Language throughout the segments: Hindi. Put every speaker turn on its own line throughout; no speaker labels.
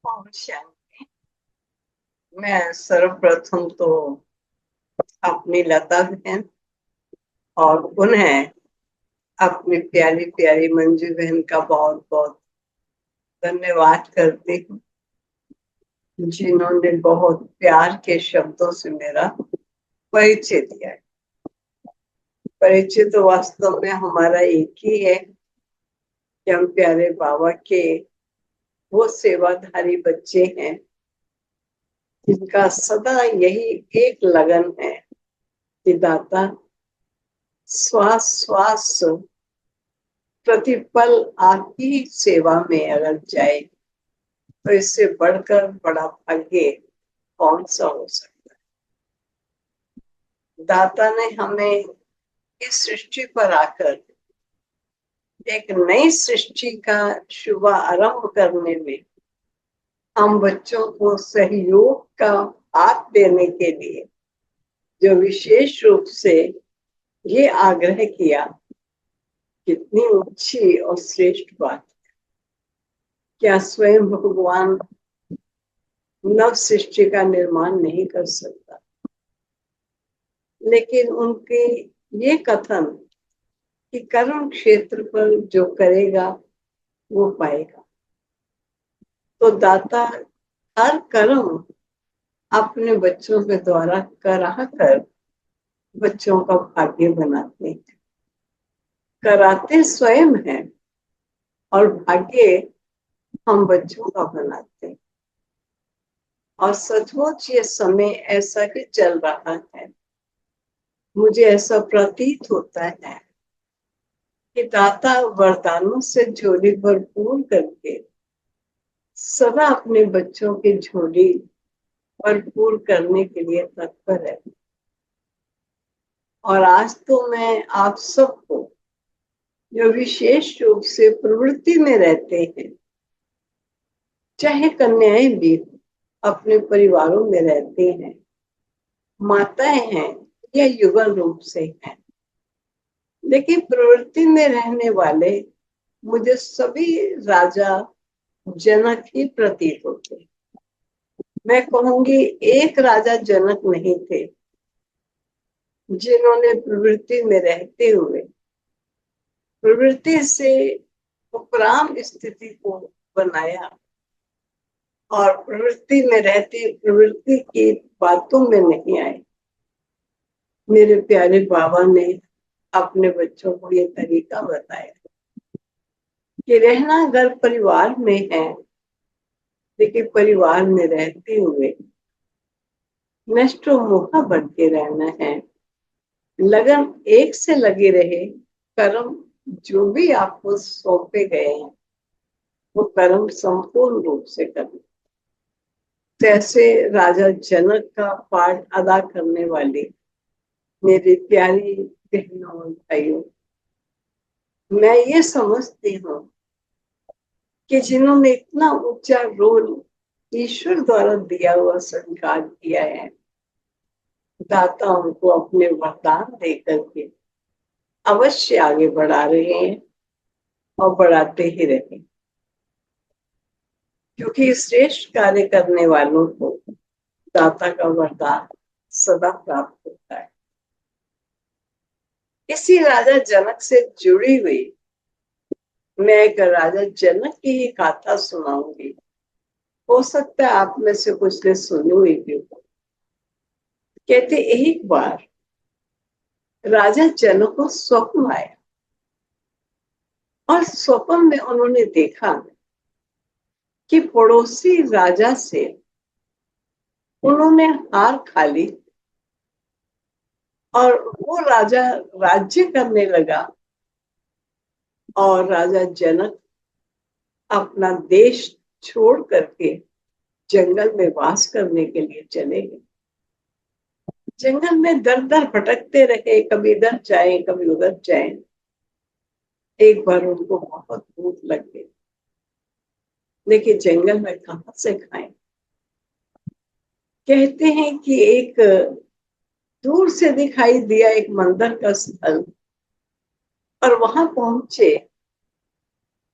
ओम शांति। मैं सर्वप्रथम तो अपनी लता बहन और उन्हें अपनी प्यारी प्यारी मंजू बहन का बहुत बहुत धन्यवाद करती हूँ, जिन्होंने बहुत प्यार के शब्दों से मेरा परिचय दिया है। परिचय तो वास्तव में हमारा एक ही है कि हम प्यारे बाबा के वो सेवाधारी बच्चे हैं जिनका सदा यही एक लगन है कि दाता श्वास श्वास प्रतिपल आपकी सेवा में अगर जाए तो इससे बढ़कर बड़ा भाग्य कौन सा हो सकता है। दाता ने हमें इस सृष्टि पर आकर एक नई सृष्टि का शुभ आरंभ करने में हम बच्चों को सहयोग का हाथ देने के लिए जो विशेष रूप से ये आग्रह किया, कितनी ऊंची और श्रेष्ठ बात। क्या स्वयं भगवान नव सृष्टि का निर्माण नहीं कर सकता, लेकिन उनके ये कथन कि कर्म क्षेत्र पर जो करेगा वो पाएगा, तो दाता हर कर्म अपने बच्चों के द्वारा करा कर बच्चों का भाग्य बनाते हैं। कराते स्वयं हैं और भाग्य हम बच्चों का बनाते हैं। और सचमुच ये समय ऐसा ही चल रहा है। मुझे ऐसा प्रतीत होता है कि दाता वरदानों से झोली भरपूर करके सदा अपने बच्चों की झोली भरपूर करने के लिए तत्पर है। और आज तो मैं आप सबको जो विशेष रूप से प्रवृत्ति में रहते हैं, चाहे कन्याएं भी अपने परिवारों में रहते हैं, माताएं हैं या युगल रूप से हैं, लेकिन प्रवृत्ति में रहने वाले मुझे सभी राजा जनक ही प्रतीत होते हैं। मैं कहूंगी एक राजा जनक नहीं थे जिन्होंने प्रवृत्ति में रहते हुए प्रवृत्ति से उपराम स्थिति को बनाया और प्रवृत्ति में रहते प्रवृत्ति की बातों में नहीं आए। मेरे प्यारे बाबा ने अपने बच्चों को ये तरीका बताया कि रहना घर परिवार में है, लेकिन परिवार में रहते हुए नष्ट मोहा बन के रहना है। लगन एक से लगे रहे, कर्म जो भी आपको सौंपे गए हैं वो कर्म संपूर्ण रूप से करना। जैसे राजा जनक का पाठ अदा करने वाली मेरी प्यारी बहनों और भाइयों, मैं ये समझती हूँ कि जिन्होंने इतना ऊंचा रोल ईश्वर द्वारा दिया हुआ स्वीकार किया है, दाता उनको अपने वरदान देकर के अवश्य आगे बढ़ा रहे हैं और बढ़ाते ही रहे, क्योंकि श्रेष्ठ कार्य करने वालों को दाता का वरदान सदा प्राप्त होता है। इसी राजा जनक से जुड़ी हुई मैं एक राजा जनक की ही गाथा सुनाऊंगी। हो सकता है आप में से कुछ ने सुनी हुई भी हो। कहते एक बार राजा जनक को स्वप्न आया और स्वप्न में उन्होंने देखा कि पड़ोसी राजा से उन्होंने हार खा ली और वो राजा राज्य करने लगा और राजा जनक अपना देश छोड़ करके जंगल में वास करने के लिए चले गए। जंगल में दर दर भटकते रहे, कभी इधर जाए कभी उधर जाए। एक बार उनको बहुत भूख लग गई, लेकिन जंगल में कहां से खाएं। कहते हैं कि एक दूर से दिखाई दिया एक मंदिर का स्थल और वहां पहुंचे।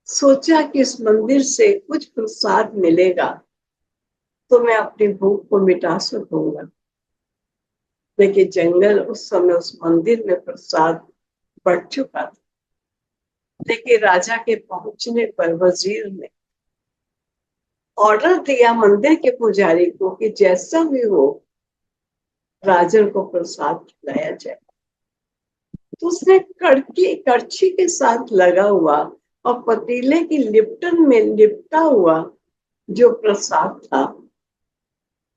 सोचा कि इस मंदिर से कुछ प्रसाद मिलेगा तो मैं अपनी भूख को मिटा सकूंगा। लेकिन जंगल उस समय उस मंदिर में प्रसाद बढ़ चुका था। लेकिन राजा के पहुंचने पर वजीर ने ऑर्डर दिया मंदिर के पुजारी को कि जैसा भी हो राजन को प्रसाद खिलाया जाए। तो उसने कड़की कड़छी के साथ लगा हुआ और पतीले की लिप्टन में लिपटा हुआ जो प्रसाद था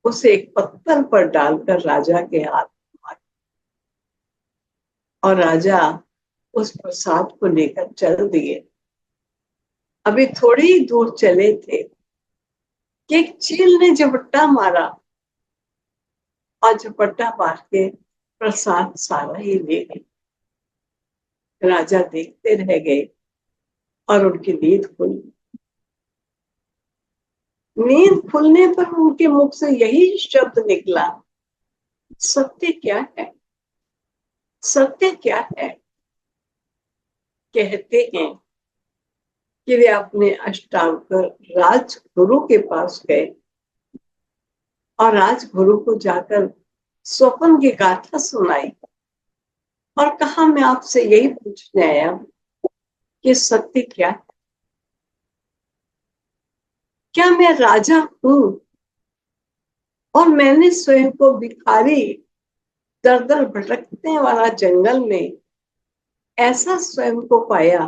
उसे एक पत्थर पर डालकर राजा के हाथ में मारा। और राजा उस प्रसाद को लेकर चल दिए। अभी थोड़ी ही दूर चले थे कि एक चील ने झपट्टा मारा और झपट्टा मार के प्रसाद सारा ही ले गई। राजा देखते रह गए और उनकी नींद खुल गई। नींद खुलने पर उनके मुख से यही शब्द निकला, सत्य क्या है? सत्य क्या है? कहते हैं कि वे अपने अष्टावकर राजगुरु के पास गए और राजगुरु को जाकर स्वप्न की गाथा सुनाई और कहा मैं आपसे यही पूछने आया हूं कि सत्य क्या है? क्या मैं राजा हूं और मैंने स्वयं को भिखारी दर दर भटकने वाला जंगल में ऐसा स्वयं को पाया?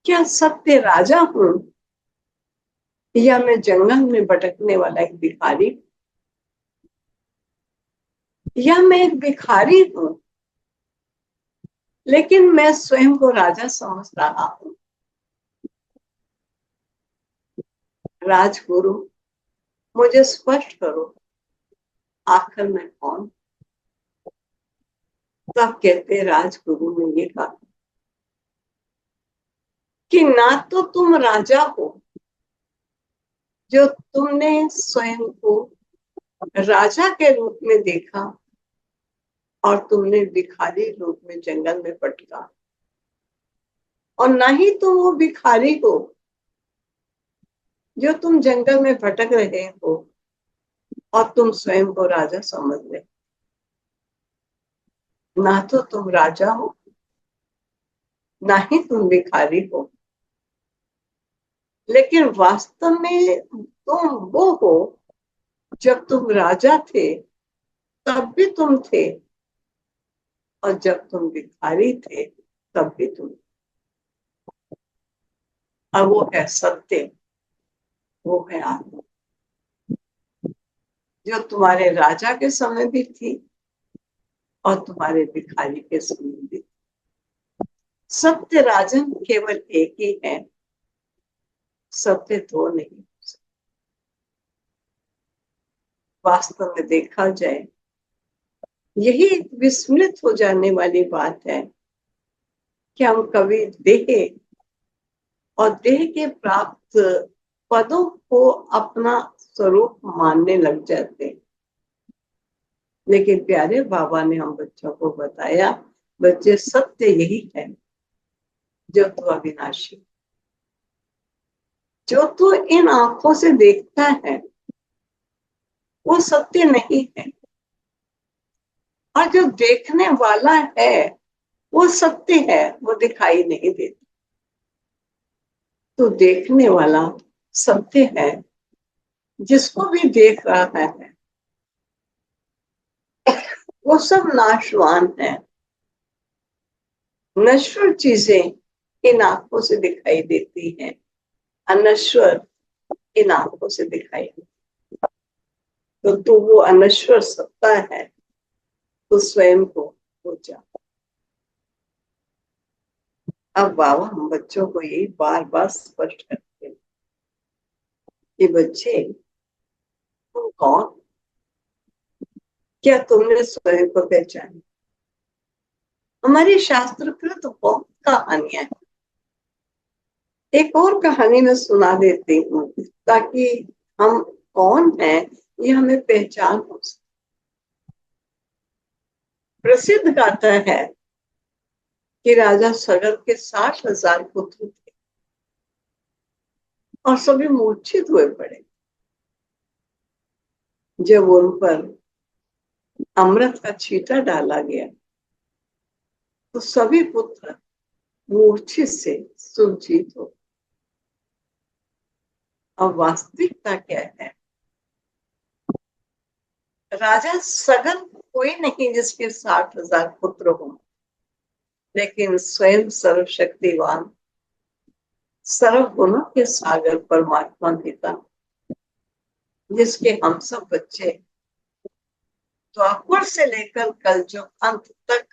क्या सत्य राजा हूं या मैं जंगल में भटकने वाला एक भिखारी? या मैं एक भिखारी हूं लेकिन मैं स्वयं को राजा समझ रहा हूं? राजगुरु मुझे स्पष्ट करो, आखिर मैं कौन? तब कहते राजगुरु ने ये कहा कि ना तो तुम राजा हो जो तुमने स्वयं को राजा के रूप में देखा और तुमने भिखारी रूप में जंगल में भटका, और ना ही तुम वो भिखारी हो जो तुम जंगल में भटक रहे हो और तुम स्वयं को राजा समझ रहे। ना तो तुम राजा हो ना ही तुम भिखारी हो, लेकिन वास्तव में तुम वो हो जब तुम राजा थे तब भी तुम थे और जब तुम भिखारी थे तब भी तुम। अब वो है सत्य, वो है आत्मा जो तुम्हारे राजा के समय भी थी और तुम्हारे भिखारी के समय भी। सत्य राजन केवल एक ही है, सत्य दो नहीं। वास्तव में देखा जाए यही एक विस्मृत हो जाने वाली बात है कि हम कभी देह और देह के प्राप्त पदों को अपना स्वरूप मानने लग जाते हैं। लेकिन प्यारे बाबा ने हम बच्चों को बताया, बच्चे सत्य यही है जो तू अविनाशी, जो तू इन आंखों से देखता है वो सत्य नहीं है, और जो देखने वाला है वो सत्य है, वो दिखाई नहीं देता। तो देखने वाला सत्य है, जिसको भी देख रहा है वो सब नाशवान है। नश्वर चीजें इन आंखों से दिखाई देती हैं, अनश्वर इन आंखों से दिखाई देती। तो तू वो अनश्वर सत्ता है, तो स्वयं को हो जा। अब बाबा हम बच्चों को यही बार बार स्पष्ट करते हैं कि बच्चे तुम कौन? क्या तुमने स्वयं को पहचाना? हमारी शास्त्रकृत बहुत कहानियां हैं। एक और कहानी मैं सुना देती हूँ ताकि हम कौन है ये हमें पहचान हो सके। प्रसिद्ध गाथा है कि राजा सगर के 60,000 पुत्र थे और सभी मूर्छित हुए पड़े। जब उन पर अमृत का छींटा डाला गया तो सभी पुत्र मूर्छित से सुरजीत हो। अब वास्तविकता क्या है? राजा सगन कोई नहीं जिसके 60,000 पुत्र हो, लेकिन स्वयं सर्वशक्तिवान सर्व गुणों के सागर परमात्मा पिता, जिसके हम सब बच्चे द्वापर से लेकर कल जो अंत तक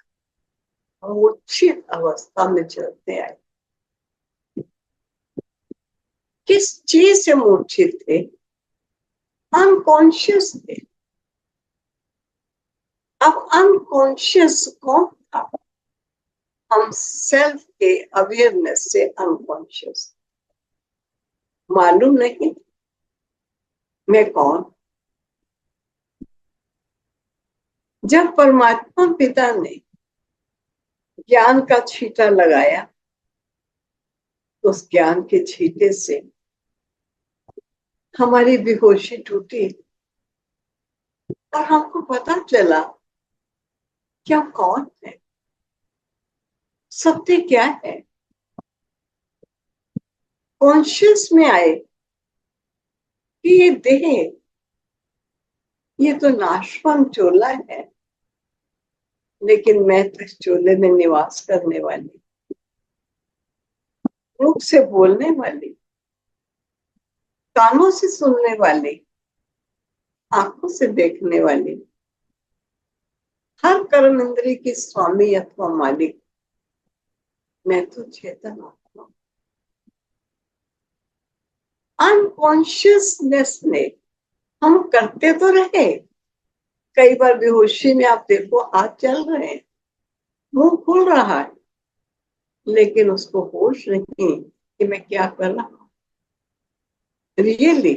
मूर्छित अवस्था में चलते आए। किस चीज से मूर्छित थे? अनकॉन्शियस थे। अब अनकॉन्शियस कौन था? हम सेल्फ के अवेयरनेस से अनकॉन्शियस। मालूम नहीं मैं कौन। जब परमात्मा पिता ने ज्ञान का छींटा लगाया, उस ज्ञान के छींटे से हमारी बेहोशी टूटी और हमको पता चला क्या कौन है, सत्य क्या है। कॉन्शियस में आए कि ये देह, ये तो नाशवान चोला है, लेकिन मैं तो इस चोले में निवास करने वाली, मुख से बोलने वाली, कानों से सुनने वाली, आंखों से देखने वाली, हर कर्म इंद्रिय की स्वामी अथवा मालिक मैं तो चेतन आत्मा। अनकॉन्शियसनेस ने हम करते तो रहे। कई बार बेहोशी में आप देखो हाथ चल रहे हैं, मुंह खुल रहा है, लेकिन उसको होश नहीं कि मैं क्या कर रहा हूं। रियली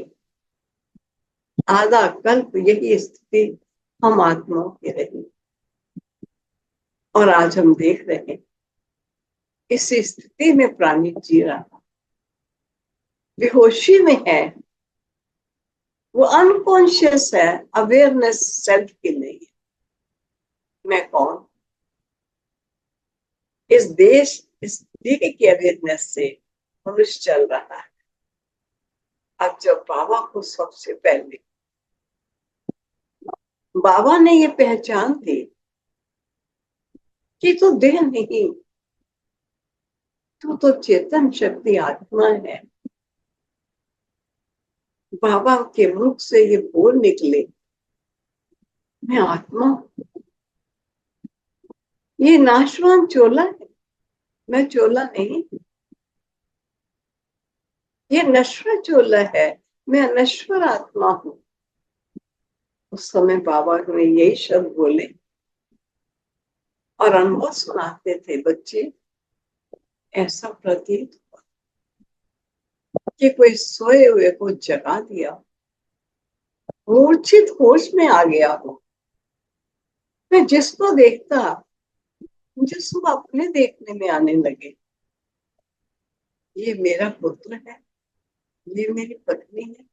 आधा कल्प यही स्थिति हम आत्माओं की रही और आज हम देख रहे हैं इस स्थिति में प्राणी जी रहा, बेहोशी में है, वो अनकॉन्शियस है, अवेयरनेस सेल्फ की नहीं है। मैं कौन? इस देह की अवेयरनेस से मनुष्य चल रहा है। अब जब बाबा को सबसे पहले बाबा ने ये पहचान दी कि तू देह नहीं, तू तो चेतन शक्ति आत्मा है। बाबा के मुख से ये बोल निकले, मैं आत्मा, ये नाशवान चोला है, मैं चोला नहीं। ये नश्वर चोला है, मैं अनश्वर आत्मा हूं। उस समय बाबा ने यही शब्द बोले और अनुभव सुनाते थे, बच्चे ऐसा प्रतीत हुआ कि कोई सोए हुए को जगा दिया, मूर्छित होश में आ गया हो। मैं जिसको देखता मुझे सब अपने देखने में आने लगे। ये मेरा पुत्र है, ये मेरी पत्नी है,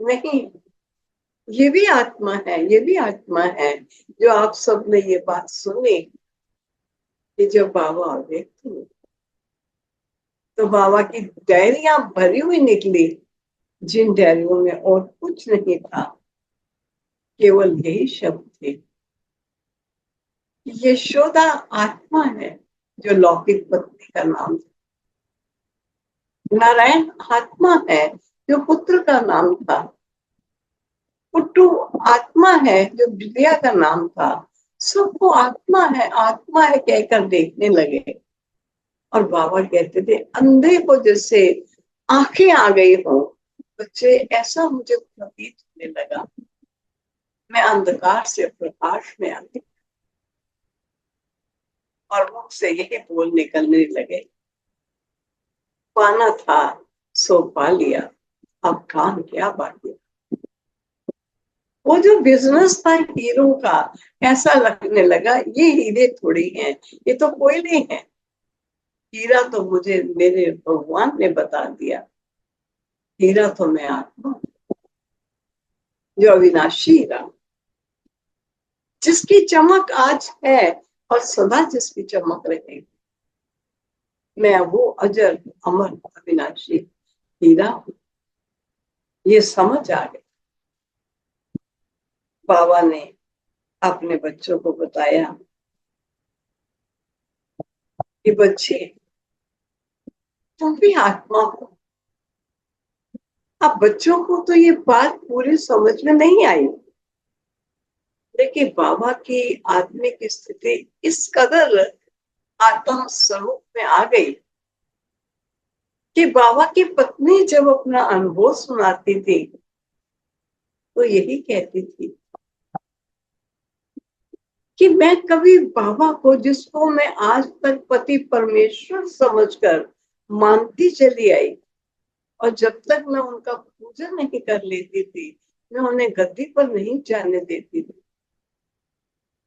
नहीं, ये भी आत्मा है, ये भी आत्मा है। जो आप सब ने ये बात सुनी कि जब बाबा आगे तो बाबा की डायरियां भरी हुई निकली, जिन डायरियों में और कुछ नहीं था, केवल यही शब्द थे। यशोदा आत्मा है जो लौकिक पत्नी का नाम था, नारायण आत्मा है जो पुत्र का नाम था, पुट्टू आत्मा है जो विद्या का नाम था। सबको आत्मा है कहकर देखने लगे। और बाबा कहते थे अंधे को जैसे आंखें आ गई हो, बच्चे ऐसा मुझे प्रतीत होने लगा। मैं अंधकार से प्रकाश में आ गई और मुख से यही बोल निकलने लगे, पाना था सो पा लिया, अब काम क्या बाकी। वो जो बिजनेस था हीरो का, ऐसा लगने लगा ये हीरे थोड़ी हैं, ये तो कोयले हैं। हीरा तो मुझे मेरे भगवान ने बता दिया। हीरा तो मैं आत्मा, जो अविनाशी हीरा, जिसकी चमक आज है और सदा जिसकी चमक रहेगी। मैं वो अजर अमर अविनाशी हीरा हूं। ये समझ आ गई। बाबा ने अपने बच्चों को बताया कि बच्चे, तुम भी आत्मा हो। अब बच्चों को तो ये बात पूरी समझ में नहीं आई, लेकिन बाबा की आत्मिक स्थिति इस कदर आत्म स्वरूप में आ गई कि बाबा की पत्नी जब अपना अनुभव सुनाती थी तो यही कहती थी कि मैं कभी बाबा को, जिसको मैं आज तक पति परमेश्वर समझकर मानती चली आई, और जब तक मैं उनका पूजन नहीं कर लेती थी, मैं उन्हें गद्दी पर नहीं जाने देती थी।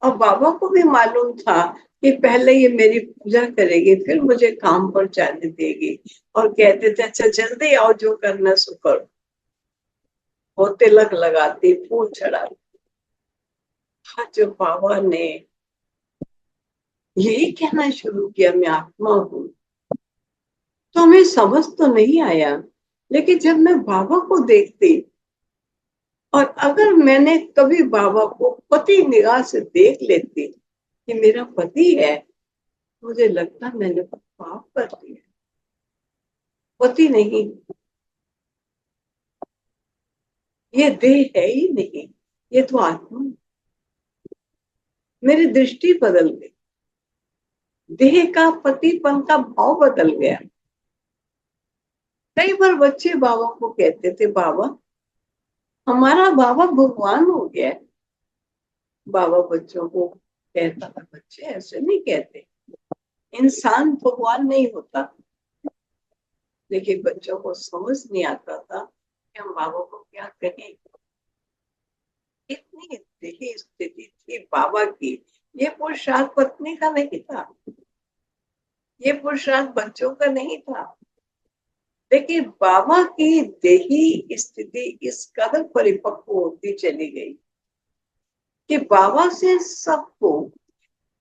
और बाबा को भी मालूम था कि पहले ये मेरी पूजा करेगी, फिर मुझे काम पर जाने देगी, और कहते थे अच्छा जल्दी आओ, जो करना सो करो। वो तिलक लगाती, फूल चढ़ाती। जब बाबा ने यही कहना शुरू किया मैं आत्मा हूँ, तो हमें समझ तो नहीं आया। लेकिन जब मैं बाबा को देखती, और अगर मैंने कभी बाबा को पति निगाह से देख लेती कि मेरा पति है, मुझे लगता मैंने पाप कर दिया। पति नहीं, ये देह है ही नहीं, ये तो आत्मा। मेरी दृष्टि बदल गई, देह का पतिपन का भाव बदल गया। कई बार बच्चे बाबा को कहते थे बाबा, हमारा बाबा भगवान हो गया। बाबा बच्चों को कहता था बच्चे ऐसे नहीं कहते, इंसान भगवान नहीं होता। लेकिन बच्चों को समझ नहीं आता था कि हम बाबा को क्या कहें। इतनी देखी स्थिति थी बाबा की। ये पुरुषार्थ पत्नी का नहीं था, ये पुरुषार्थ बच्चों का नहीं था, लेकिन बाबा की देही स्थिति इस कदर परिपक्व होती चली गई कि बाबा से सबको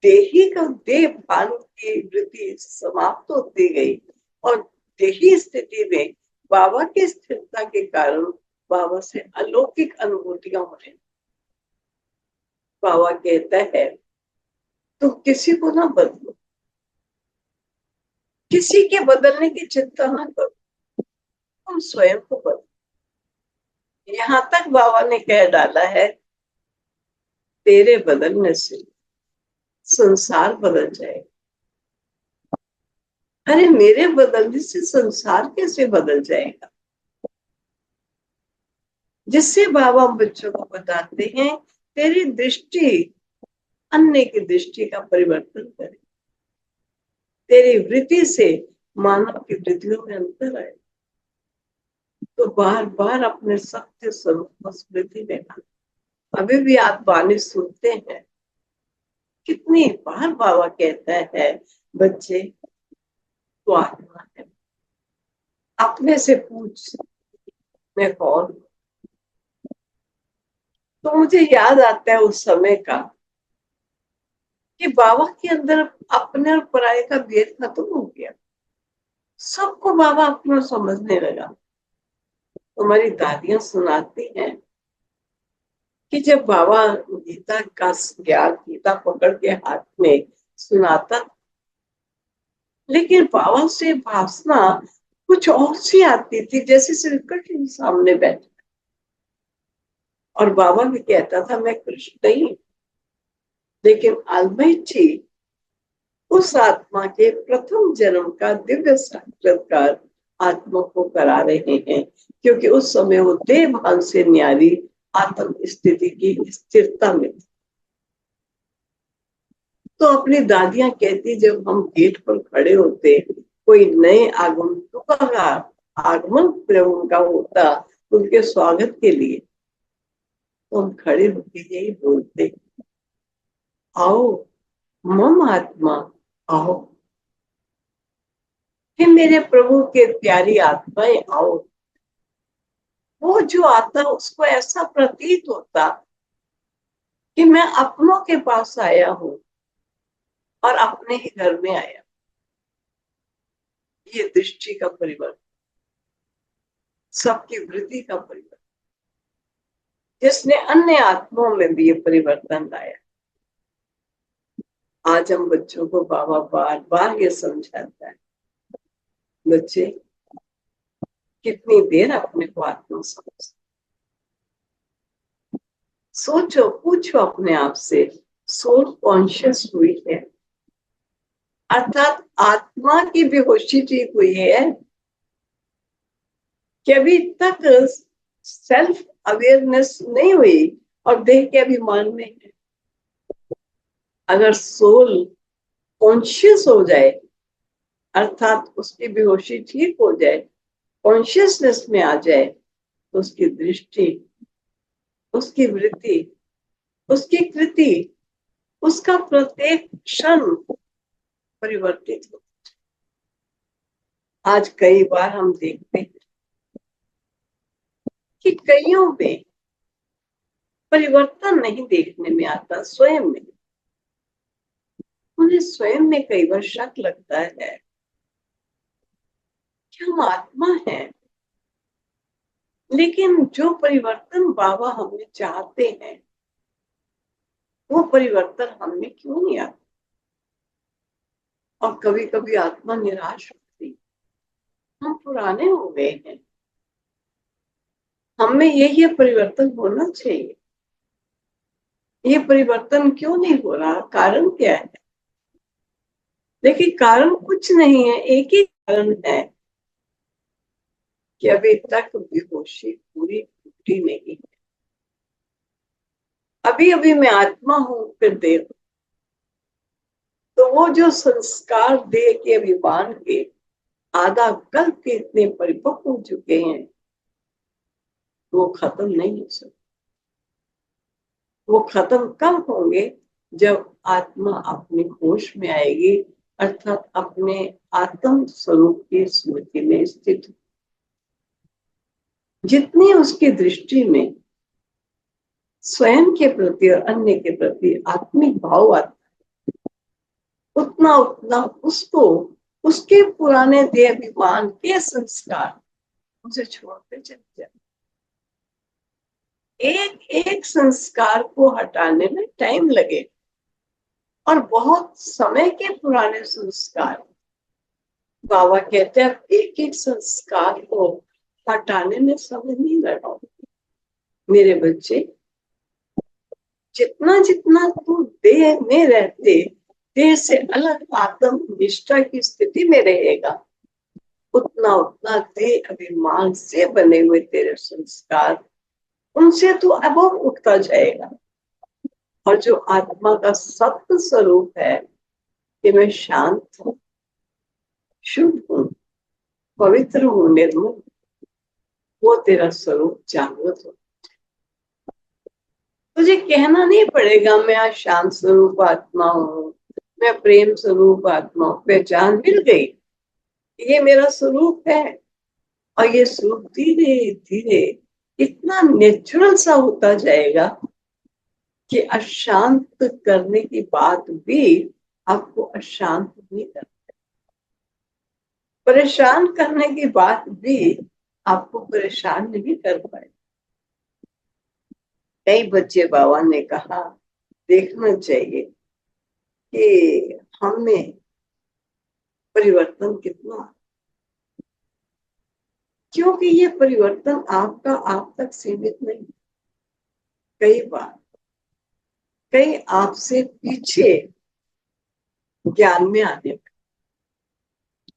देही का देह भान की वृत्ति समाप्त होती गई, और देही स्थिति में बाबा की स्थिरता के कारण बाबा से अलौकिक अनुभूतियां होने। बाबा कहता है तुम किसी को ना बदलो, किसी के बदलने की चिंता ना करो, तुम स्वयं को बदलो। यहाँ तक बाबा ने कह डाला है, तेरे बदलने से संसार बदल जाएगा। अरे मेरे बदलने से संसार कैसे बदल जाएगा? जिससे बाबा बच्चों को बताते हैं तेरी दृष्टि अन्य की दृष्टि का परिवर्तन करे, तेरी वृत्ति से मानव की वृत्तियों में अंतर आए, तो बार बार अपने सत्य स्वरूप को स्मृति में लाना। अभी भी आप वाणी सुनते हैं, कितनी बार बाबा कहता है बच्चे तो आत्मा है। अपने से पूछ मैं कौन। तो मुझे याद आता है उस समय का कि बाबा के अंदर अपने और पराये का भेद खत्म हो गया। सबको बाबा अपना समझने लगा। हमारी दादियां सुनाती हैं कि जब बाबा गीता का ज्ञान गीता पकड़ के हाथ में सुनाता, लेकिन बाबा से भाषना कुछ और सी आती थी, जैसे श्री कृष्ण सामने बैठे। और बाबा भी कहता था मैं कृष्ण नहीं, लेकिन आलमाइटी उस आत्मा के प्रथम जन्म का दिव्य साक्षात्कार आत्मा को करा रहे हैं, क्योंकि उस समय वो देह भान से न्यारी आत्म स्थिति की स्थिरता में। तो अपनी दादियां कहती जब हम गेट पर खड़े होते, कोई नए आगंतुक का आगमन प्रभु का होता उनके स्वागत के लिए, तो हम खड़े होके यही बोलते, आओ मम आत्मा आओ, हे मेरे प्रभु के प्यारी आत्माएं आओ। जो आता उसको ऐसा प्रतीत होता कि मैं अपनों के पास आया हूं और अपने ही घर में आया। ये दृष्टि का परिवर्तन, सबकी वृद्धि का परिवर्तन, जिसने अन्य आत्माओं में भी ये परिवर्तन लाया। आज हम बच्चों को बाबा बार बार ये समझाता है, बच्चे कितनी देर अपने को आत्मा समझ, सोचो, पूछो अपने आप से, सोल कॉन्शियस हुई है, अर्थात आत्मा की बेहोशी ठीक हुई है कि अभी तक सेल्फ अवेयरनेस नहीं हुई और देह के अभिमान में है। अगर सोल कॉन्शियस हो जाए, अर्थात उसकी बेहोशी ठीक हो जाए, कॉन्शियसनेस में आ जाए, तो उसकी दृष्टि, उसकी वृत्ति, उसकी कृति, उसका प्रत्येक क्षण परिवर्तित हो। आज कई बार हम देखते हैं कि कईयों में परिवर्तन नहीं देखने में आता, स्वयं में, उन्हें स्वयं में कई बार शक लगता है कि हम आत्मा हैं, लेकिन जो परिवर्तन बाबा हमें चाहते हैं वो परिवर्तन हमें क्यों नहीं आता। और कभी कभी आत्मा निराश होती, हम पुराने हो गए हैं, हमें यही परिवर्तन होना चाहिए, ये परिवर्तन क्यों नहीं हो रहा, कारण क्या है। देखिए, कारण कुछ नहीं है, एक ही कारण है कि अभी तक बेहोशी पूरी टूटी नहीं है। अभी अभी मैं आत्मा हूं, फिर देव, तो वो जो संस्कार दे के अभिमान के आधा कल्प के इतने परिपक्व हो चुके हैं, वो खत्म नहीं हो सकते। वो खत्म कब होंगे, जब आत्मा अपने होश में आएगी, अर्थात अपने आत्म स्वरूप की स्मृति में स्थित। जितनी उसकी दृष्टि में स्वयं के प्रति और अन्य के प्रति आत्मिक भाव आता, उतना उतना उसको उसके पुराने देह अभिमान के संस्कार उसे छोड़ते चले जाए। एक एक संस्कार को हटाने में टाइम लगे, और बहुत समय के पुराने संस्कार, बाबा कहते हैं एक एक संस्कार को हटाने में समय नहीं लगाओ। मेरे बच्चे, जितना जितना तू देह में रहते, देह से अलग आत्म निष्ठा की स्थिति में रहेगा, उतना उतना देह अभिमान से बने हुए तेरे संस्कार, उनसे तू अब उठता जाएगा। और जो आत्मा का सत्य स्वरूप है कि मैं शांत हूँ, शुद्ध हूँ, पवित्र हूँ, निर्मल, वो तेरा स्वरूप जागृत हो। तुझे कहना नहीं पड़ेगा मैं आज शांत स्वरूप आत्मा हूँ, मैं प्रेम स्वरूप आत्मा हूँ, पहचान मिल गई, ये मेरा स्वरूप है। और ये स्वरूप धीरे धीरे इतना नेचुरल सा होता जाएगा कि अशांत करने की बात भी आपको अशांत नहीं करते, परेशान करने की बात भी आपको परेशान नहीं कर पाए। कई बच्चे बाबा ने कहा, देखना चाहिए कि हमें परिवर्तन कितना, क्योंकि ये परिवर्तन आपका आप तक सीमित नहीं। कई बार कई आपसे पीछे ज्ञान में आने,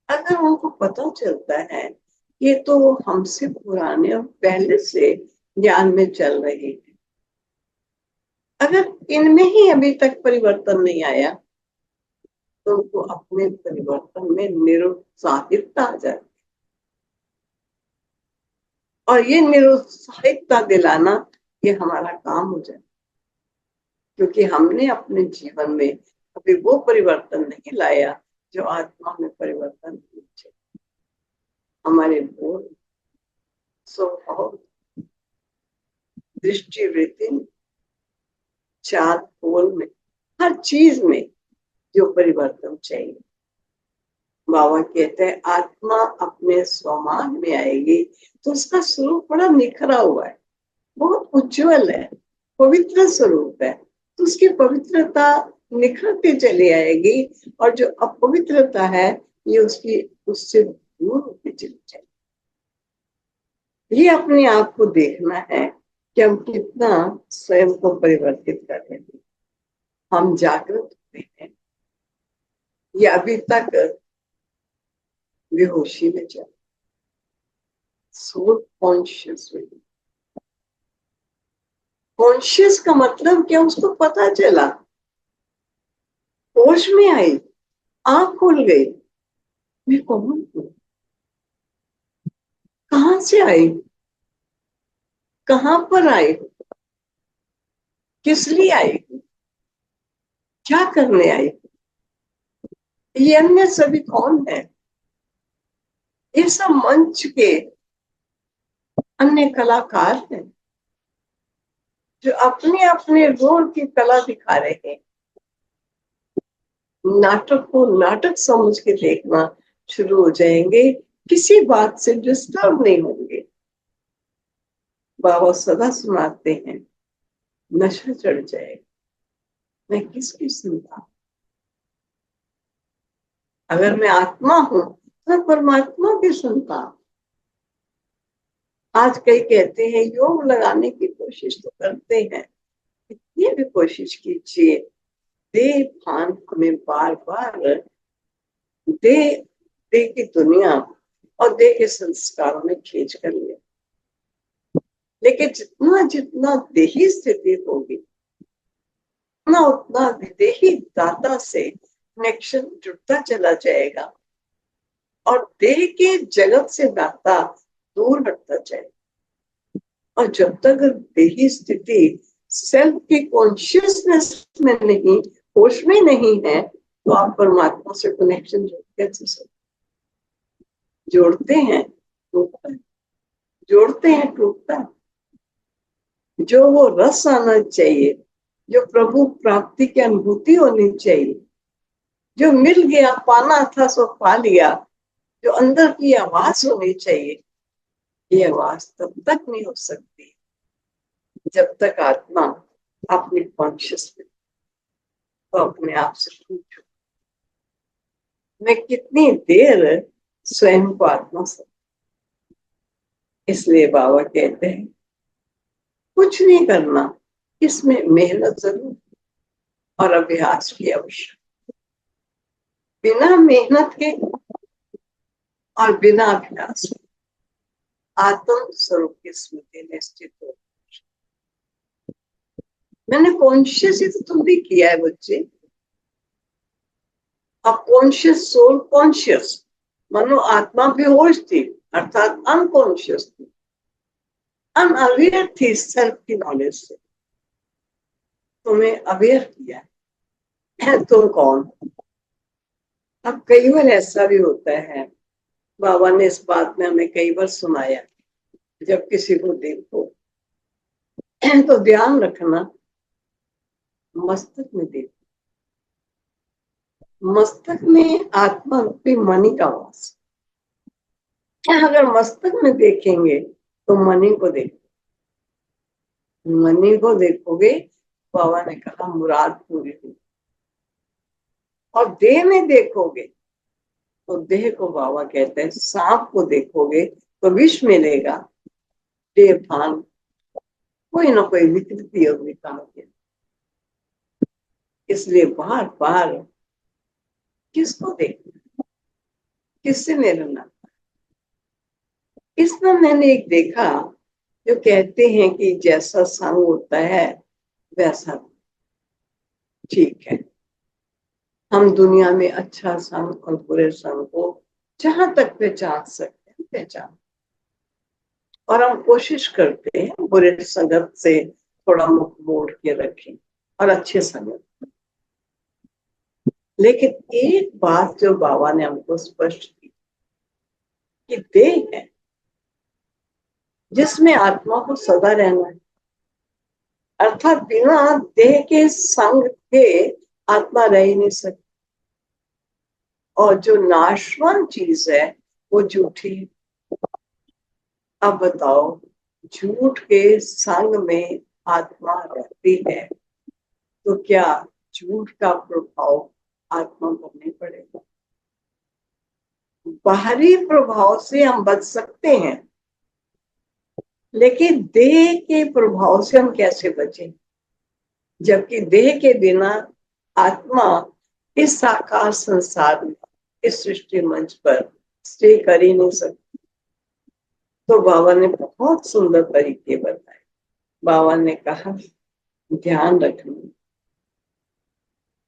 अगर उनको पता चलता है ये तो हमसे पुराने और पहले से ज्ञान में चल रहे हैं, अगर इनमें ही अभी तक परिवर्तन नहीं आया, तो उनको अपने परिवर्तन में निरुत्साहितता आ जाती, और ये निरुत्साहितता दिलाना ये हमारा काम हो जाए, क्योंकि हमने अपने जीवन में अभी वो परिवर्तन नहीं लाया जो आत्मा में परिवर्तन होना चाहिए। हमारे बोल, स्वभाव, दृष्टि वृत्ति में, चाल बोल में, हर चीज में जो परिवर्तन चाहिए। बाबा कहते हैं आत्मा अपने स्वमान में आएगी तो उसका स्वरूप बड़ा निखरा हुआ है, बहुत उज्जवल है, पवित्र स्वरूप है, तो उसकी पवित्रता निखरती चली आएगी और जो अपवित्रता है ये उससे दूर होती चली जाएगी। ये अपने आप को देखना है कि हम कितना स्वयं को परिवर्तित कर रहे हैं। हम जागृत हुए हैं या अभी तक बेहोशी में चल, सोल कॉन्शियस हुई। कॉन्शियस का मतलब क्या, उसको पता चला, होश में आई, आंख खुल गई, मैं कौन हूं, कहां से आई, कहां पर आई, किस लिए आई, क्या करने आई, ये अन्य सभी कौन है। ये सब मंच के अन्य कलाकार हैं जो अपने अपने रोल की कला दिखा रहे हैं। नाटक को नाटक समझ के देखना शुरू हो जाएंगे, किसी बात से डिस्टर्ब नहीं होंगे। बाबा सदा सुनाते हैं नशा चढ़ जाएगा, मैं किसकी सुनता, अगर मैं आत्मा हूं तो परमात्मा की सुनता। आज कई कहते हैं योग लगाने की कोशिश तो करते हैं, ये भी कोशिश कीजिए, देह भान हमें बार बार देह देह की दुनिया और देह के संस्कारों में खींच कर लिया। लेकिन जितना जितना देही स्थिति होगी उतना उतना विदेही दाता से कनेक्शन जुड़ता चला जाएगा और देह के जगत से दाता दूर हटता जाएगा। और जब तक देही स्थिति सेल्फ की कॉन्शियसनेस में नहीं, होश में नहीं है, तो आप परमात्मा से कनेक्शन कैसे सकते, जोड़ते हैं टूटता है, जोड़ते हैं टूटता है। जो वो रस आना चाहिए, जो प्रभु प्राप्ति की अनुभूति होनी चाहिए, जो मिल गया, पाना था सो पा लिया, जो अंदर की आवाज होनी चाहिए, ये आवाज तब तक नहीं हो सकती जब तक आत्मा अपनी कॉन्शियस में तो अपने आप से पूछो मैं कितनी देर स्वयं को आत्मा से। इसलिए बाबा कहते हैं कुछ नहीं करना, इसमें मेहनत जरूर और अभ्यास की आवश्यक। बिना मेहनत के और बिना अभ्यास के आत्म स्वरूप की स्मृति निश्चित हो। मैंने कॉन्शियस ही तो तुम भी किया है बच्चे। अब कॉन्शियस सोल कॉन्शियस मानो आत्मा बेहोश थी अर्थात अनकॉन्शियस थी, अनअवेयर थी सेल्फ की नॉलेज से, तुम्हें अवेयर किया है तुम कौन। अब कई बार ऐसा भी होता है, बाबा ने इस बात में हमें कई बार सुनाया, जब किसी को देखो तो ध्यान रखना मस्तक में देखो, मस्तक में आत्मा रूपी मणि का वास। अगर मस्तक में देखेंगे तो मणि को देखो, मणि को देखोगे, बाबा ने कहा मुराद पूरी हुई। और देह में देखोगे तो देह को बाबा कहते हैं सांप को देखोगे तो विष मिलेगा, देह भान कोई ना कोई विकृति होगी काम के। इसलिए बार बार किसको देखना, किससे मेरा नाता। इसमें मैंने एक देखा जो कहते हैं कि जैसा संग होता है वैसा ठीक है। हम दुनिया में अच्छा संग और बुरे संग को जहां तक पहचान सकते हैं पहचान, और हम कोशिश करते हैं बुरे संगत से थोड़ा मुख मोड़ के रखें और अच्छे संगत। लेकिन एक बात जो बाबा ने हमको स्पष्ट की कि देह है जिसमें आत्मा को सदा रहना है, अर्थात बिना देह के संग के आत्मा रह ही नहीं सकती। और जो नाशवान चीज है वो झूठी। अब बताओ, झूठ के संग में आत्मा रहती है तो क्या झूठ का प्रभाव आत्मा पर नहीं पड़ेगा? बाहरी प्रभाव से हम बच सकते हैं, लेकिन देह के प्रभाव से हम कैसे बचें? जबकि देह के बिना आत्मा इस साकार संसार में, इस सृष्टि मंच पर स्टे कर ही नहीं सकती। तो बाबा ने बहुत सुंदर तरीके बताए। बाबा ने कहा, ध्यान रखना,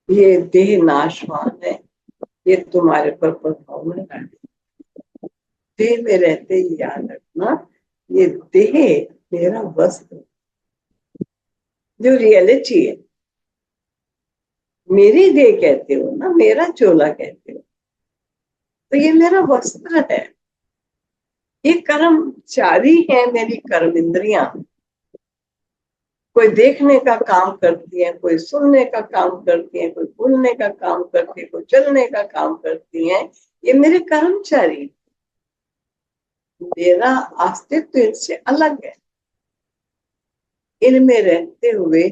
ये देह नाशवान है, ये तुम्हारे पर प्रभाव नहीं डाले। देह में रहते ही याद रखना, ये देह मेरा वस्त्र, जो रियलिटी है, मेरी देह कहते हो ना, मेरा चोला कहते हो, तो ये मेरा वस्त्र है। ये कर्मचारी है, मेरी कर्म इंद्रियां। कोई देखने का काम करती है, कोई सुनने का काम करती है, कोई बोलने का काम करती है, कोई चलने का काम करती है। ये मेरे कर्मचारी, मेरा अस्तित्व इनसे अलग है। इनमें रहते हुए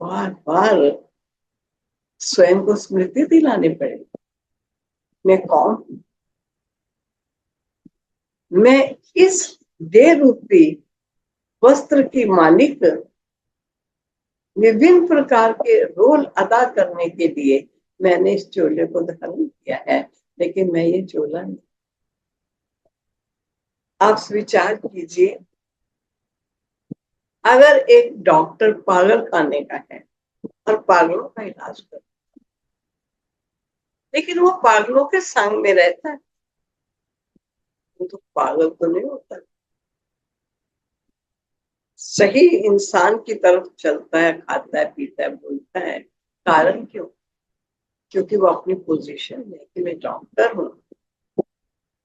बार बार स्वयं को स्मृति दिलानी पड़ेगी, मैं कौन हूं? मैं इस देह रूपी वस्त्र की मालिक विभिन्न प्रकार के रोल अदा करने के लिए मैंने इस चोले को धारण किया है, लेकिन मैं ये चोला नहीं। आप विचार कीजिए, अगर एक डॉक्टर पागल खाने का है और पागलों का इलाज कर, लेकिन वो पागलों के संग में रहता है, वो तो पागल तो नहीं होता। सही इंसान की तरफ चलता है, खाता है, पीता है, बोलता है। कारण क्यों? क्योंकि वो अपनी पोजीशन में कि मैं डॉक्टर हूं,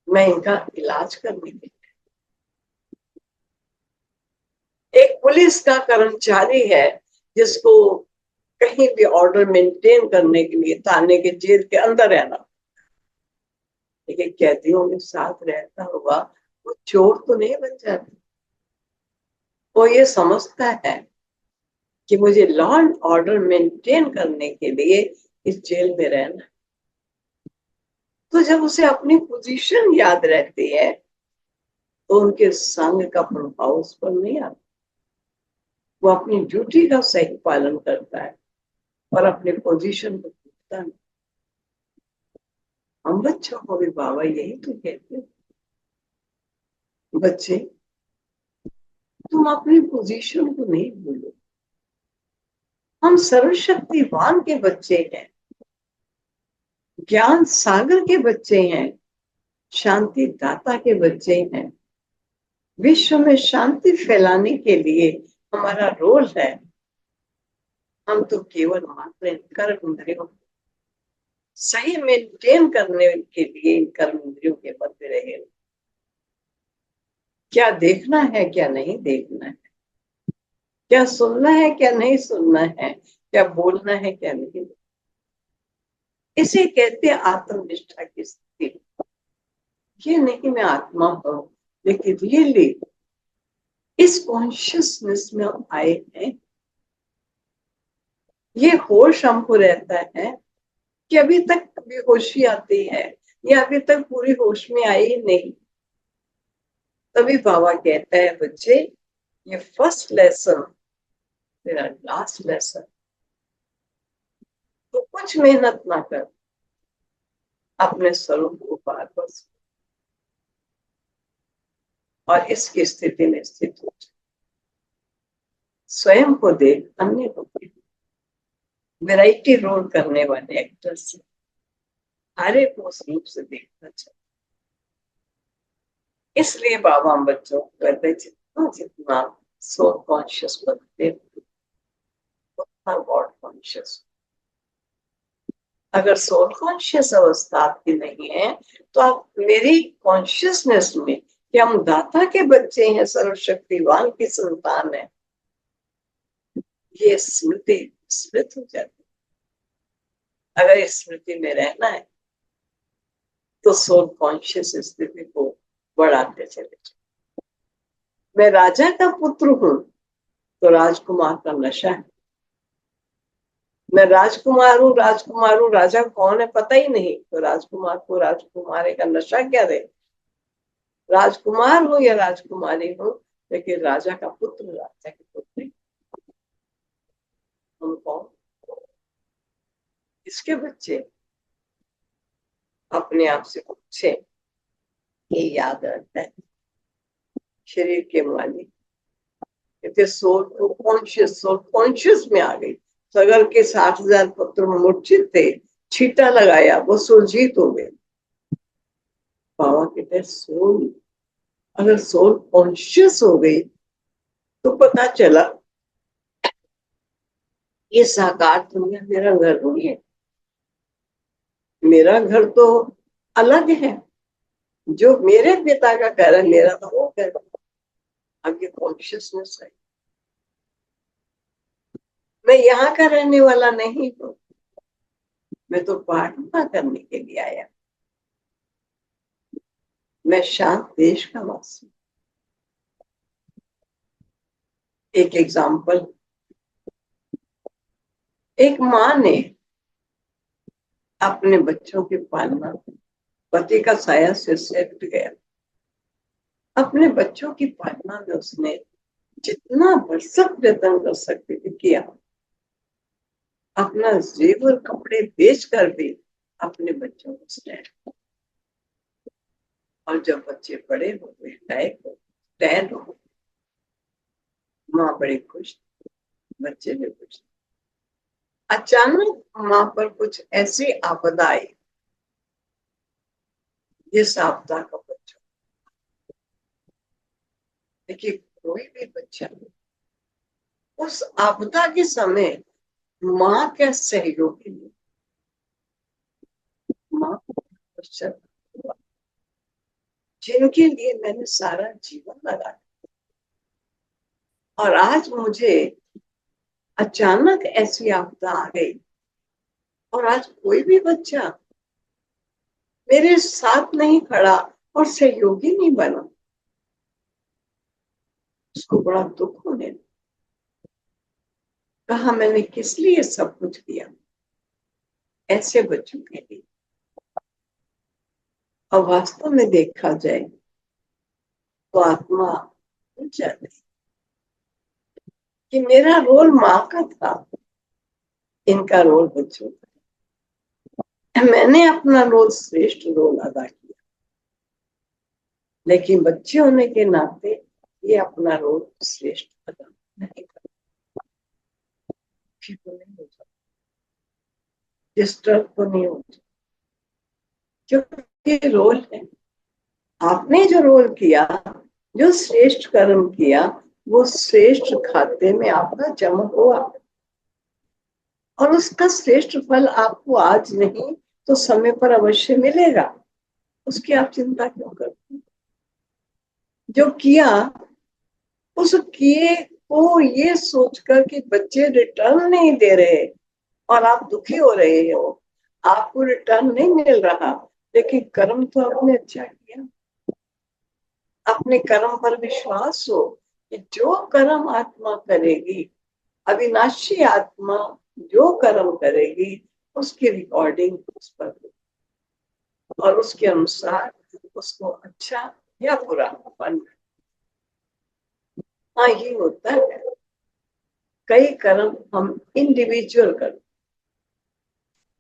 मैं इनका इलाज करने के। एक पुलिस का कर्मचारी है जिसको कहीं भी ऑर्डर मेंटेन करने के लिए थाने के जेल के अंदर रहना, लेकिन कैदियों के साथ रहता हुआ वो चोर तो नहीं बन जाता। वो ये समझता है कि मुझे लॉ एंड ऑर्डर मेंटेन करने के लिए इस जेल में रहना। तो जब उसे अपनी पोजीशन याद रहती है तो उनके संग का प्रभाव उस पर नहीं आता। वो अपनी ड्यूटी का सही पालन करता है और अपने पोजीशन को भूलता नहीं। हम बच्चों को भी बाबा यही तो कहते हैं, बच्चे तुम अपनी पोजीशन को नहीं भूलो। हम सर्वशक्तिवान के बच्चे हैं, ज्ञान सागर के बच्चे हैं, शांति दाता के बच्चे हैं। विश्व में शांति फैलाने के लिए हमारा रोल है। हम तो केवल मात्र कर्म इंद्रियों सही मेंटेन करने के लिए इन कर्म इंद्रियों के मध्य रहे। क्या देखना है, क्या नहीं देखना है, क्या सुनना है, क्या नहीं सुनना है, क्या बोलना है, क्या नहीं। इसे कहते हैं आत्मनिष्ठा की स्थिति। ये नहीं मैं आत्मा हूं, लेकिन रियली इस कॉन्शियसनेस में हम आए हैं। ये होश हमको रहता है कि अभी तक बेहोशी आती है, या अभी तक पूरी होश में आई ही नहीं। तभी बाबा कहता है, बच्चे ये फर्स्ट लेसन तेरा लास्ट लेसन। तो कुछ मेहनत ना कर, अपने स्वरूप को पार कर और इसकी स्थिति में स्थित हो जाए। स्वयं को देख, अन्य को देख। वैरायटी रोल करने वाले एक्टर्स हर एक उस रूप से देखना चाहिए। इसलिए बाबा हम बच्चों को कहते, जितना जितना सोल कॉन्शियस बनते उतना गॉड कॉन्शियस। अगर सोल कॉन्शियस अवस्था आपकी नहीं है तो आप मेरी कॉन्शियसनेस में कि हम दाता के बच्चे हैं, सर्वशक्तिवान की संतान है, ये स्मृति स्मृत हो जाती। अगर इस स्मृति में रहना है तो सोल कॉन्शियस स्थिति को बढ़ाते चले जाओ। मैं राजा का पुत्र हूं तो राजकुमार का नशा है। मैं राजकुमार हूँ, राजकुमार हूँ, राजा कौन है पता ही नहीं, तो राजकुमार को राजकुमारी का नशा क्या दे। राजकुमार हूँ या राजकुमारी हूँ, लेकिन राजा का पुत्र, राजा के पुत्र हम कौन, इसके बच्चे अपने आप से पूछे, ये याद रहता है शरीर के मालिक कहते सोल को कॉन्शियस, सोल कॉन्शियस में आ गई। सगर के 60,000 पुत्र मूर्छित थे, छीटा लगाया, वो सुरजीत हो गए। बाबा कहते सोल, अगर सोल कॉन्शियस हो गई तो पता चला ये साकार दुनिया मेरा घर नहीं है। मेरा घर तो अलग है, जो मेरे पिता का घर है मेरा तो वो घर। अब ये कॉन्शियसनेस है, मैं यहाँ का रहने वाला नहीं हूँ, मैं तो प्रार्थना करने के लिए आया। मैं शांत देश का वासी। एक एग्जाम्पल, एक माँ ने अपने बच्चों की पालना, पति का साया सिर से हट गया, अपने बच्चों की पालना में उसने जितना भरसक प्रयत्न कर सकती थी किया। अपना जेवर कपड़े बेच कर भी अपने बच्चों को स्टैंड, और जब बच्चे बड़े हो गए, स्टैंड हो, माँ बड़ी खुश, बच्चे भी खुश। अचानक माँ पर कुछ ऐसी आपदा आई जिस आपदा का बच्चा, देखिए कोई भी बच्चा उस आपदा के समय माँ का सहयोगी नहीं, माँ जिनके लिए मैंने सारा जीवन लगाया, और आज मुझे अचानक ऐसी आपदा आ गई, और आज कोई भी बच्चा मेरे साथ नहीं खड़ा और सहयोगी नहीं बना, उसको बड़ा दुख होने लगा। कहा मैंने किस लिए सब कुछ किया ऐसे बच्चों के लिए। और वास्तव में देखा जाए तो आत्मा भूल जाती कि मेरा रोल माँ का था, इनका रोल बच्चों का। मैंने अपना रोल श्रेष्ठ रोल अदा किया, लेकिन बच्चे होने के नाते ये अपना रोल श्रेष्ठ अदा नहीं कर, तो नहीं हो सकता, डिस्टर्ब तो नहीं हो सकता, क्योंकि रोल है। आपने जो रोल किया, जो श्रेष्ठ कर्म किया, वो श्रेष्ठ खाते में आपका जमा हुआ, और उसका श्रेष्ठ फल आपको आज नहीं तो समय पर अवश्य मिलेगा। उसकी आप चिंता क्यों करते हैं? जो किया उस किए को ये सोचकर कि बच्चे रिटर्न नहीं दे रहे और आप दुखी हो रहे हो, आपको रिटर्न नहीं मिल रहा, लेकिन कर्म तो आपने अच्छा किया। अपने कर्म पर विश्वास हो कि जो कर्म आत्मा करेगी, अविनाशी आत्मा जो कर्म करेगी उसकी रिकॉर्डिंग उस पर, और उसके अनुसार उसको अच्छा या बुरा फल। हाँ ये होता है, कई कर्म हम इंडिविजुअल करते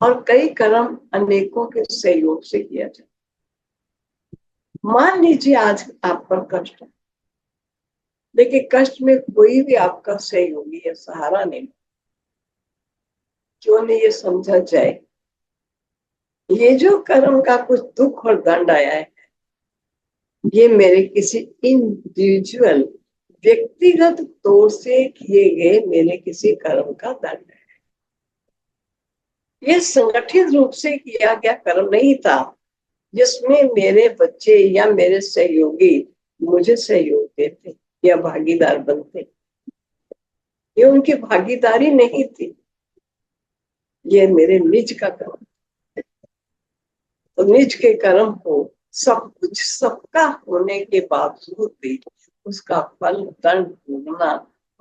और कई कर्म अनेकों के सहयोग से किया जाए। मान लीजिए आज आप पर कष्ट है, लेकिन कष्ट में कोई भी आपका सहयोगी या सहारा नहीं, क्यों नहीं ये समझा जाए ये जो कर्म का कुछ दुख और दंड आया है, ये मेरे किसी इंडिविजुअल व्यक्तिगत तौर से किए गए मेरे किसी कर्म का दंड है। ये संगठित रूप से किया गया कर्म नहीं था जिसमें मेरे बच्चे या मेरे सहयोगी मुझे सहयोग देते या भागीदार बनते। ये उनकी भागीदारी नहीं थी, ये मेरे निज का कर्म। तो निज के कर्म को सब कुछ सबका होने के बावजूद भी उसका फल दंड भोगना,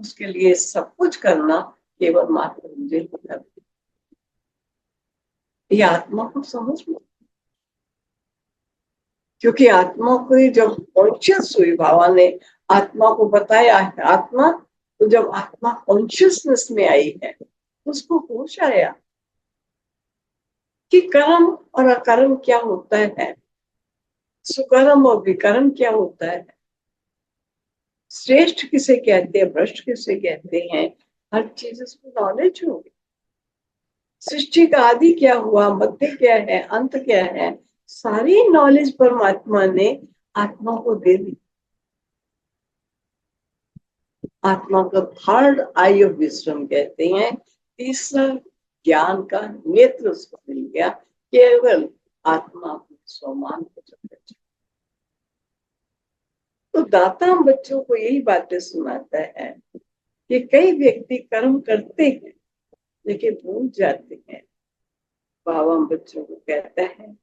उसके लिए सब कुछ करना केवल मात्र मुझे ही करना। ये आत्मा को समझ में, क्योंकि आत्मा को जब कॉन्शियस हुई, बाबा ने आत्मा को बताया है, आत्मा तो जब आत्मा कॉन्शियसनेस में आई है उसको होश आया कि कर्म और अकर्म क्या होता है, सुकर्म और विकर्म क्या होता है, श्रेष्ठ किसे कहते हैं, भ्रष्ट किसे कहते हैं, हर चीज उसको नॉलेज होगी। सृष्टि का आदि क्या हुआ, मध्य क्या है, अंत क्या है, सारी नॉलेज परमात्मा ने आत्मा को दे दी। आत्मा को थर्ड आई ऑफ विजडम कहते हैं, तीसरा ज्ञान का नेत्र उसको मिल गया, केवल आत्मा स्वमान को चलता। तो दाता हम बच्चों को यही बातें सुनाता है कि कई व्यक्ति कर्म करते हैं लेकिन भूल जाते हैं। बाबा हम बच्चों को कहता है,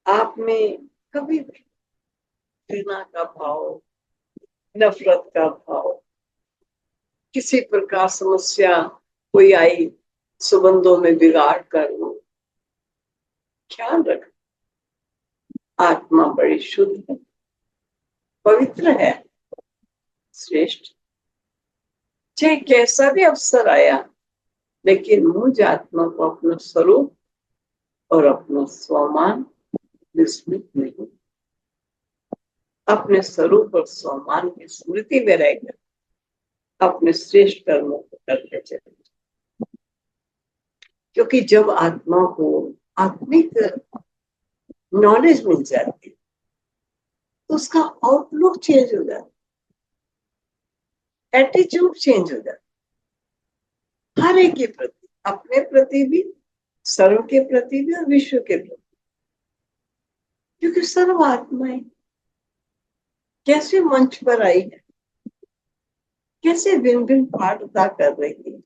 आप में कभी भी घृणा का भाव, नफरत का भाव, किसी प्रकार समस्या कोई आई, संबंधों में बिगाड़ कर लो, ख्याल रख, आत्मा बड़ी शुद्ध है, पवित्र है, श्रेष्ठ। चाहे कैसा भी अवसर आया, लेकिन मुझ आत्मा को अपना स्वरूप और अपना स्वमान विस्मृत नहीं, अपने स्वरूप और स्वमान की स्मृति में रहकर अपने श्रेष्ठ कर्मों को करते चले। क्योंकि जब आत्मा को आत्मिक नॉलेज मिल जाती तो उसका आउटलुक चेंज हो जाता, एटीट्यूड चेंज हो जाता, हर एक के प्रति, अपने प्रति भी, सर्व के प्रति भी और विश्व के प्रति। क्योंकि सर्व आत्माएं कैसे मंच पर आई है, कैसे भिन्न भिन्न पाठ अदा कर रही है,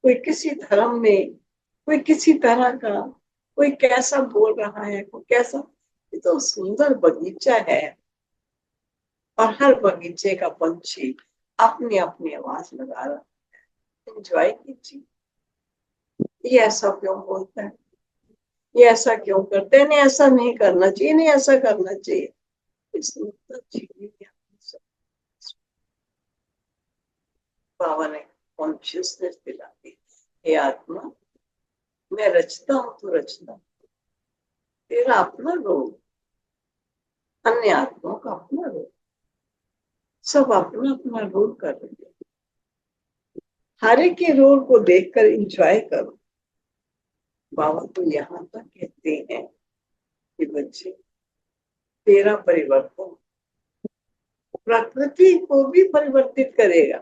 कोई किसी धर्म में, कोई किसी तरह का, कोई कैसा बोल रहा है, कोई कैसा। ये तो सुंदर बगीचा है और हर बगीचे का पंछी अपनी अपनी आवाज लगा रहा है, एंजॉय कीजिए। ये ऐसा क्यों बोलता है, ये ऐसा क्यों करते हैं, नहीं ऐसा नहीं करना चाहिए, नहीं ऐसा करना चाहिए। बाबा ने कॉन्शियसनेस दिला दी, हे आत्मा, मैं रचता हूं तो रचता, तेरा अपना रोल, अन्य आत्माओं का अपना रोल, सब अपना अपना रोल कर रहे हैं। हर एक के रोल को देखकर इंजॉय करो। बाबा तो यहाँ तक कहते हैं कि बच्चे, तेरा परिवर्तन प्रकृति को भी परिवर्तित करेगा।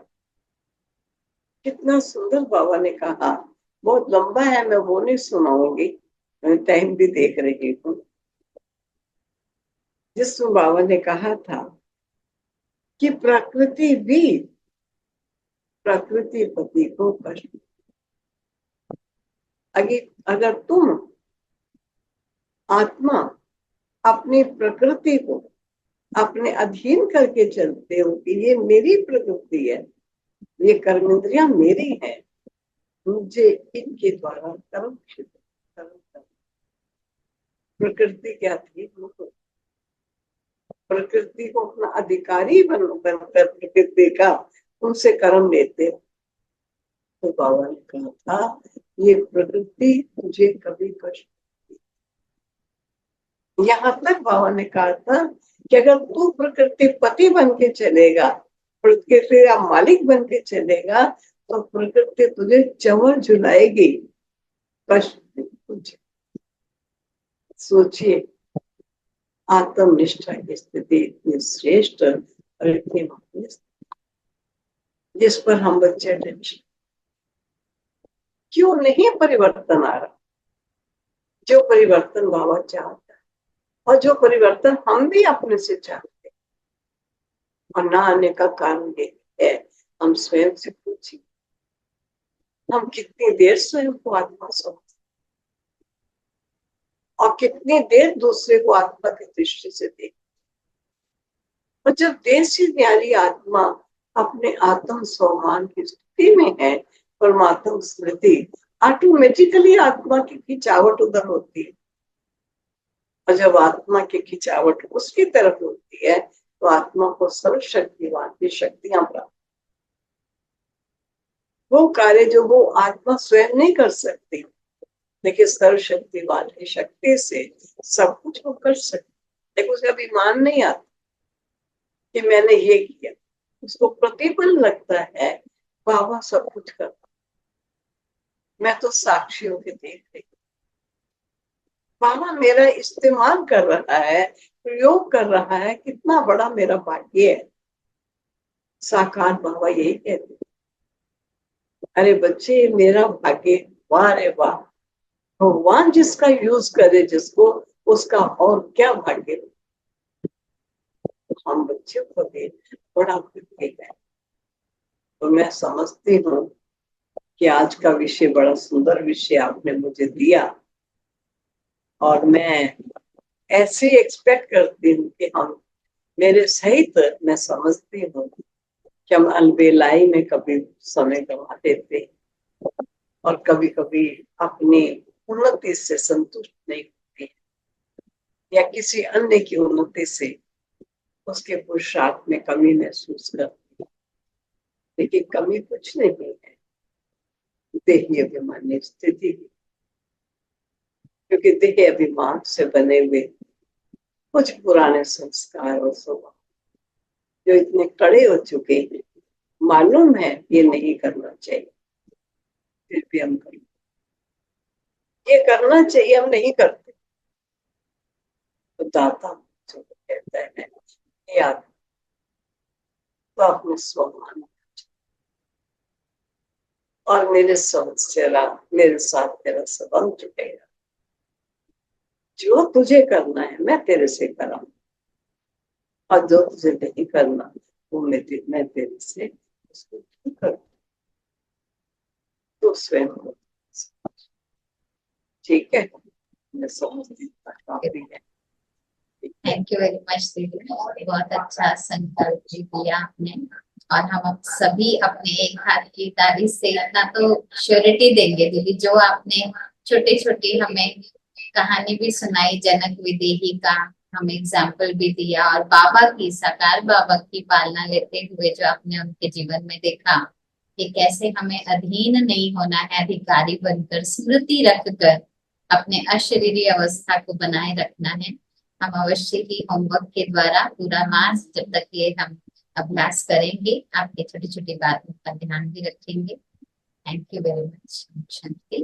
कितना सुंदर बाबा ने कहा, बहुत लंबा है, मैं वो नहीं सुनाऊंगी, मैं टाइम भी देख रही हूँ। जिसमें बाबा ने कहा था कि प्रकृति भी प्रकृति पति को कष्ट, अगर तुम आत्मा अपनी प्रकृति को अपने अधीन करके चलते हो कि ये मेरी प्रकृति है, ये कर्मेंद्रियां मेरी है, मुझे इनके द्वारा कर्म प्रकृति के अधीन हो, प्रकृति को अपना अधिकारी बनकर प्रकृति का उनसे कर्म लेते हो। तो बाबा ने कहा था, ये प्रकृति तुझे कभी कष्ट, यहाँ तक बाबा ने कहा था कि अगर तू प्रकृति पति बन के चलेगा, प्रकृति का मालिक बन के चलेगा, तो प्रकृति तुझे चंवर झुलाएगी, कष्ट तुझे। सोचिए, आत्मनिष्ठा की स्थिति इतनी श्रेष्ठ और इतनी महान, जिस पर हम बच्चे टेंशन क्यों नहीं परिवर्तन आ रहा, जो परिवर्तन बाबा चाहता है और जो परिवर्तन हम भी अपने से चाहते हैं, और ना आने का कारण ये है, हम स्वयं से पूछिए, हम कितनी देर स्वयं को आत्मा समझते और कितनी देर दूसरे को आत्मा की दृष्टि से देखते। और जब देर से न्यारी आत्मा अपने आत्म सम्मान की स्थिति में है, परमात्म स्मृति, ऑटोमेटिकली आत्मा की खिंचावट उधर होती है। और जब आत्मा की खिंचावट उसकी तरफ होती है तो आत्मा को सर्वशक्तिवान की शक्तियां प्राप्त, वो कार्य जो वो आत्मा स्वयं नहीं कर सकती, लेकिन सर्वशक्तिवान की शक्ति से सब कुछ वो कर सकती। लेकिन उसे अभिमान नहीं आता कि मैंने ये किया, उसको प्रतिपल लगता है बाबा सब कुछ कर, मैं तो साक्षी होकर देख रही, बाबा मेरा इस्तेमाल कर रहा है, प्रयोग कर रहा है, कितना बड़ा मेरा भाग्य है। साकार बाबा यही कहते, अरे बच्चे मेरा भाग्य, वाह रे वाह, भगवान जिसका यूज करे जिसको, उसका और क्या भाग्य। हम बच्चों को भी बड़ा भाग्य है। तो मैं समझती हूँ कि आज का विषय बड़ा सुंदर विषय आपने मुझे दिया, और मैं ऐसे एक्सपेक्ट करती हूँ कि हम मेरे सहित, मैं समझती हूँ कि हम अलबेलाई में कभी समय गंवा देते और कभी कभी अपनी उन्नति से संतुष्ट नहीं होते, या किसी अन्य की उन्नति से उसके पुरुषार्थ में कमी महसूस करते। लेकिन कमी कुछ नहीं है, देही अभिमानी स्थिति, क्योंकि देह अभिमान से बने हुए कुछ पुराने संस्कार और स्वभाव जो इतने कड़े हो चुके हैं, मालूम है ये नहीं करना चाहिए, फिर भी हम करते, ये करना चाहिए हम नहीं करते। तो दाता जो कहता है याद, तो अपने स्वमान और मेरे समस्या, मेरे साथ तेरा संबंध जुटेगा, जो तुझे करना है मैं तेरे से कराऊं, और जो तुझे नहीं करना वो मैं तेरे से उसको ठीक कर, तो स्वयं को, ठीक है, मैं समझती हूँ काफी है।
थैंक यू वेरी मच दीदी, बहुत अच्छा संकल्प जी दिया आपने। और हम अब सभी अपने एक हाथ की ताली से इतना तो श्योरिटी देंगे दीदी, जो आपने छोटी छोटी हमें कहानी भी सुनाई जनक विदेही का, हमें एग्जाम्पल भी दिया, और बाबा की, साकार बाबा की पालना लेते हुए जो आपने उनके जीवन में देखा कि कैसे हमें अधीन नहीं होना है, अधिकारी बनकर स्मृति रखकर अपने अशरीरी अवस्था को बनाए रखना है। हम अवश्य ही होमवर्क के द्वारा पूरा मास जब तक ये हम अभ्यास करेंगे, आपकी छोटी छोटी बातों का ध्यान भी रखेंगे। Thank you very much. Shanti.